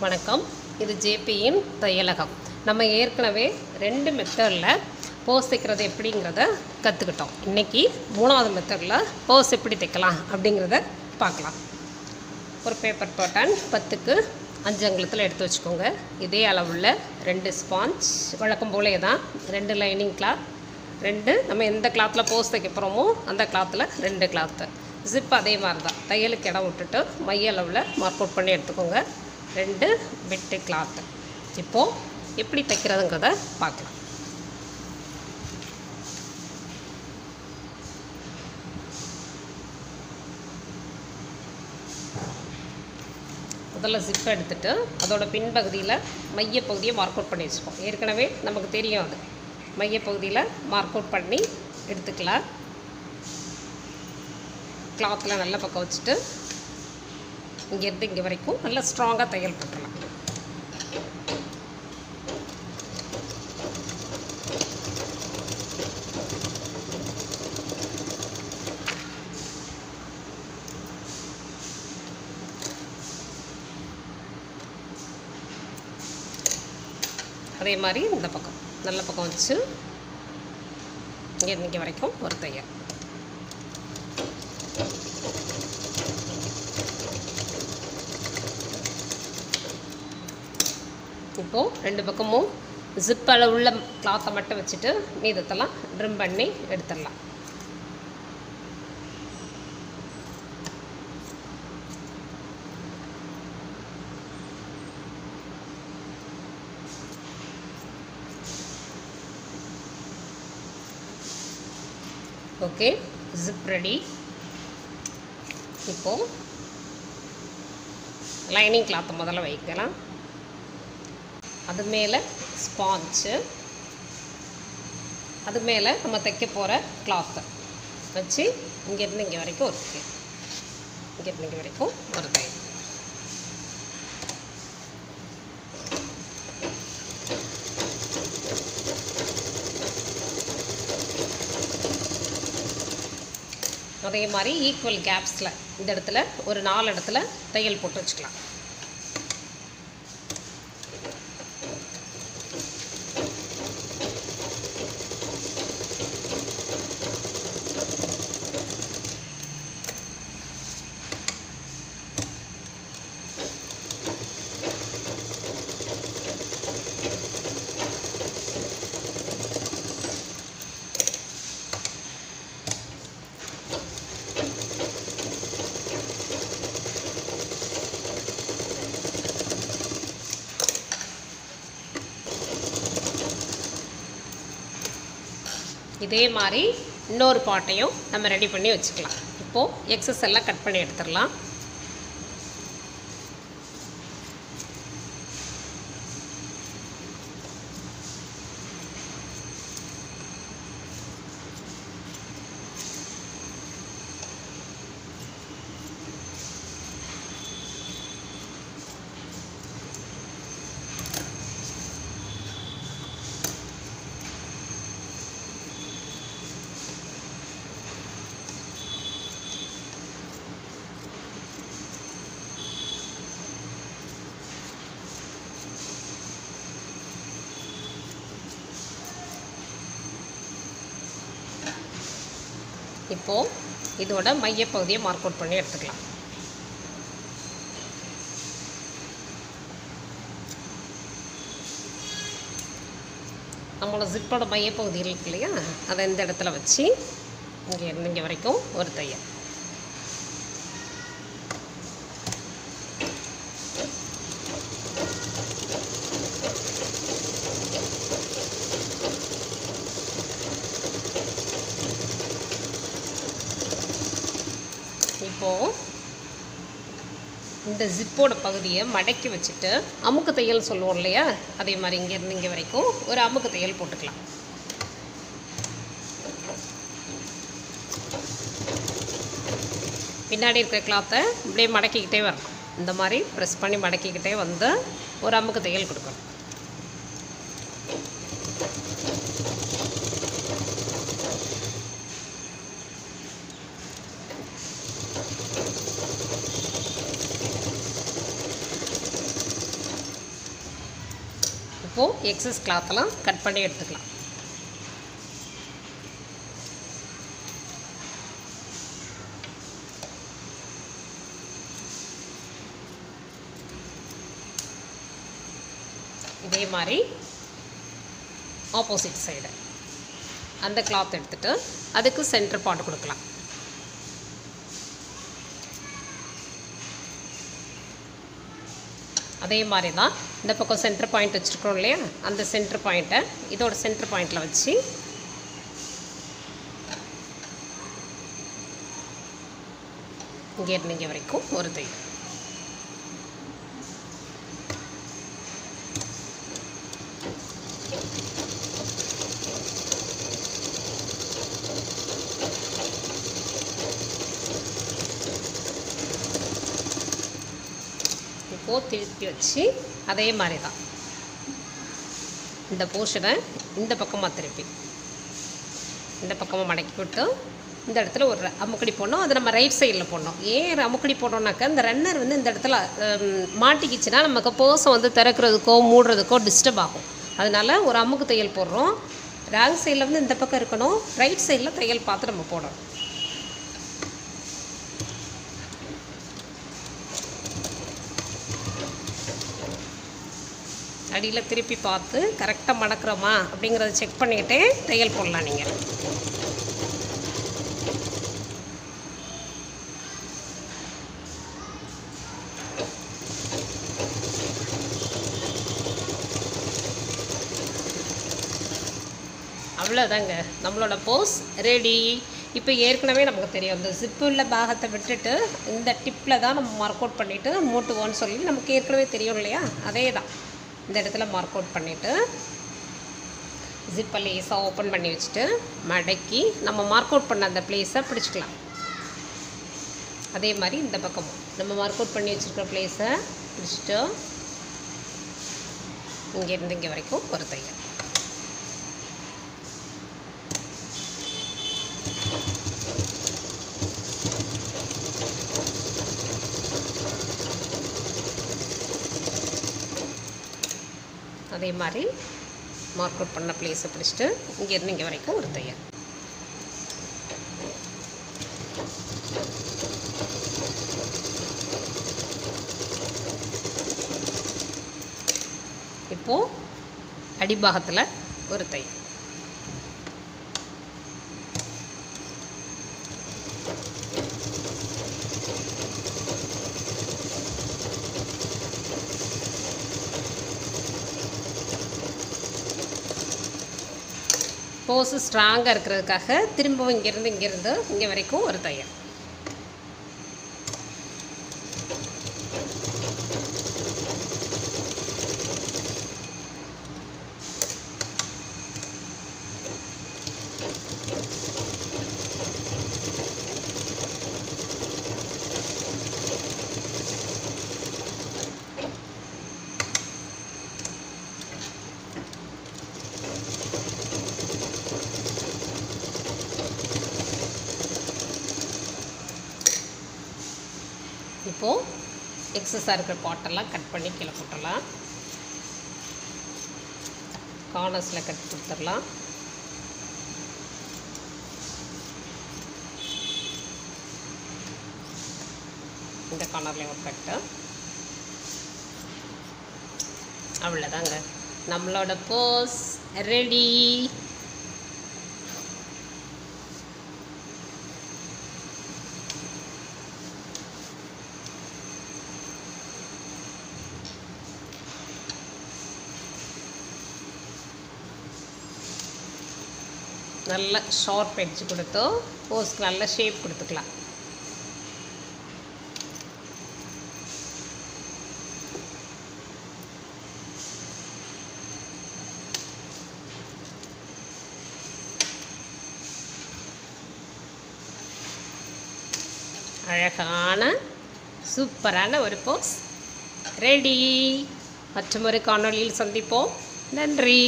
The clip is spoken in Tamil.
வணக்கம். இது ஜேபியின் தையலகம். நம்ம ஏற்கனவே 2 மெத்தடில் பர்ஸ் தைக்கிறது எப்படிங்கிறத கற்றுக்கிட்டோம். இன்றைக்கி 3வது மெத்தடில் பர்ஸ் எப்படி தைக்கலாம் அப்படிங்கிறத பார்க்கலாம். ஒரு பேப்பர் பேட்டர்ன் 10க்கு 5 அங்குலத்தில் எடுத்து வச்சுக்கோங்க. இதே அளவுள்ள 2 ஸ்பாஞ்ச், வழக்கம் போலே தான் 2 லைனிங் கிளாத், 2 நம்ம எந்த கிளாத்தில் பர்ஸ் தைக்க போகிறோமோ அந்த கிளாத்தில் 2 கிளாத்து. ஜிப் அதே மாதிரி தான், தையலுக்கு இடம் விட்டுட்டு மைய அளவில் மார்க் அவுட் பண்ணி எடுத்துக்கோங்க. 2 பிட்டு கிளாத்து. இப்போது எப்படி தைக்கிறதுங்கிறத பார்க்கலாம். முதல்ல ஜிப்பை எடுத்துகிட்டு அதோட பின்பகுதியில் மையப்பகுதியை மார்க் அவுட் பண்ணி வச்சுப்போம். ஏற்கனவே நமக்கு தெரியும், அது மையப்பகுதியில் மார்க் அவுட் பண்ணி எடுத்துக்கலாம். கிளாத்தில் நல்ல பக்கம் வச்சுட்டு இங்கேருந்து இங்கே வரைக்கும் நல்லா ஸ்ட்ராங்காக தையல் போட்டுடலாம். அதே மாதிரி இந்த பக்கம் நல்ல பக்கம் வச்சு இங்கேருந்து இங்கே வரைக்கும் ஒரு தையல். இப்போது 2 பக்கமும் ஜிப் அளவுள்ள கிளாத்தை மட்டும் வச்சுட்டு மீதத்தெல்லாம் ட்ரிம் பண்ணி எடுத்துடலாம். Okay, zip ready. இப்போது லைனிங் கிளாத்தை முதல்ல வைக்கலாம். அது மேலே ஸ்பாஞ்சு, அது மேலே நம்ம தைக்க போகிற கிளாத்தை வச்சு இங்கேருந்து இங்கே வரைக்கும் ஒரு தையல், இங்கேருந்து இங்கே வரைக்கும் ஒரு தையல். அதே மாதிரி ஈக்குவல் கேப்ஸில் இந்த இடத்துல ஒரு 4 இடத்துல தையல் போட்டு வச்சுக்கலாம். இதே மாதிரி இன்னொரு பாட்டையும் நம்ம ரெடி பண்ணி வச்சுக்கலாம். இப்போது எக்ஸஸ் எல்லாம் கட் பண்ணி எடுத்துடலாம். இப்போது இதோட மையப்பகுதியை மார்க் அவுட் பண்ணி எடுத்துக்கலாம். நம்மளோட ஜிப்போட மையப்பகுதி இருக்கு இல்லையா, அதை இந்த இடத்துல வச்சு இங்கேருந்து இங்கே வரைக்கும் ஒரு தையல். இப்போது இந்த ஜிப்போட பகுதியை மடக்கி வச்சுட்டு அமுக்கு தையல் சொல்லுவோம் இல்லையா, அதே மாதிரி இங்கேருந்து இங்கே வரைக்கும் ஒரு அமுக்கு தையல் போட்டுக்கலாம். பின்னாடி இருக்கிற கிளாத்தை இப்படியே மடக்கிக்கிட்டே வரணும். இந்த மாதிரி ப்ரெஸ் பண்ணி மடக்கிக்கிட்டே வந்து ஒரு அமுக்கு தையல் கொடுக்கணும். இப்போது எக்ஸஸ் கிளாத்தெல்லாம் கட் பண்ணி எடுத்துக்கலாம். இதே மாதிரி ஆப்போசிட் சைடு அந்த கிளாத் எடுத்துகிட்டு அதுக்கு சென்டர் பார்ட் கொடுக்கலாம். அதே மாதிரி தான் இந்த பக்கம் சென்டர் பாயிண்ட் வச்சுருக்கோம் இல்லையா, அந்த சென்டர் பாயிண்ட்டை இதோட சென்டர் பாயிண்டில் வச்சு இங்கேருந்து இங்கே வரைக்கும் ஒரு தையல். இப்போது திருப்பி வச்சு அதே மாதிரி தான் இந்த போர்ஷனை இந்த பக்கமாக திருப்பி இந்த பக்கமாக மடக்கி விட்டு இந்த இடத்துல ஒரு அமுக்கடி போடணும். அது நம்ம ரைட் சைடில் போடணும். ஏன் அமுக்கடி போடணுன்னாக்கா இந்த ரன்னர் வந்து இந்த இடத்துல மாட்டிக்கிச்சுன்னா நமக்கு போர்ஸை வந்து திறக்கிறதுக்கோ மூடுறதுக்கோ டிஸ்டர்ப் ஆகும். அதனால் ஒரு அமுக்கு தையல் போடுறோம். ராங் சைடில் வந்து இந்த பக்கம் இருக்கணும், ரைட் சைடில் தையல் பார்த்து நம்ம போடணும். அடியில் திருப்பி பார்த்து கரெக்டாக மடக்கிறோமா அப்படிங்கிறத செக் பண்ணிக்கிட்டே தையல் போடலாம். நீங்கள் அவ்வளோதாங்க, நம்மளோட போஸ் ரெடி. இப்போ ஏற்கனவே நமக்கு தெரியும், இந்த ஜிப்பு உள்ள பாகத்தை விட்டுட்டு இந்த டிப்பில் தான் நம்ம மார்க் அவுட் பண்ணிவிட்டு மூட்டுவோன்னு சொல்லி நமக்கு ஏற்கனவே தெரியும் இல்லையா. அதே தான் இந்த இடத்துல மார்க் அவுட் பண்ணிவிட்டு ஜிப்பை லேஸாக ஓப்பன் பண்ணி வச்சுட்டு மடக்கி நம்ம மார்க் அவுட் பண்ண அந்த ப்ளேஸை பிடிச்சிக்கலாம். அதே மாதிரி இந்த பக்கமும் நம்ம மார்க் அவுட் பண்ணி வச்சுருக்கிற ப்ளேஸை பிடிச்சிட்டு இங்கேருந்து இங்கே வரைக்கும் ஒரு தையல். அதே மாதிரி மார்க் அவுட் பண்ண ப்ளேஸை பிடிச்சிட்டு இங்கேருந்து இங்கே வரைக்கும் ஒரு தையல். இப்போது அடிபாகத்தில் ஒரு தையல். போஸு ஸ்ட்ராங்காக இருக்கிறதுக்காக திரும்பவும் இங்கேருந்து இங்கே வரைக்கும் ஒரு தையல். இப்போது எக்ஸஸாக இருக்கிற பாட்டெல்லாம் கட் பண்ணி கீழே போட்டுடலாம். கார்னர்ஸில் கட் கொடுத்துடலாம். இந்த கார்னர்லேயும் ஒரு கட்டு. அவ்வளோதாங்க, நம்மளோட போஸ் ரெடி. நல்ல ஷார்ப் எட்ஜ் கொடுத்து போஸ்க்கு நல்ல ஷேப் கொடுத்துக்கலாம். அழகான சூப்பரான ஒரு போஸ் ரெடி. மற்றொரு காணொளியில் சந்திப்போம். நன்றி.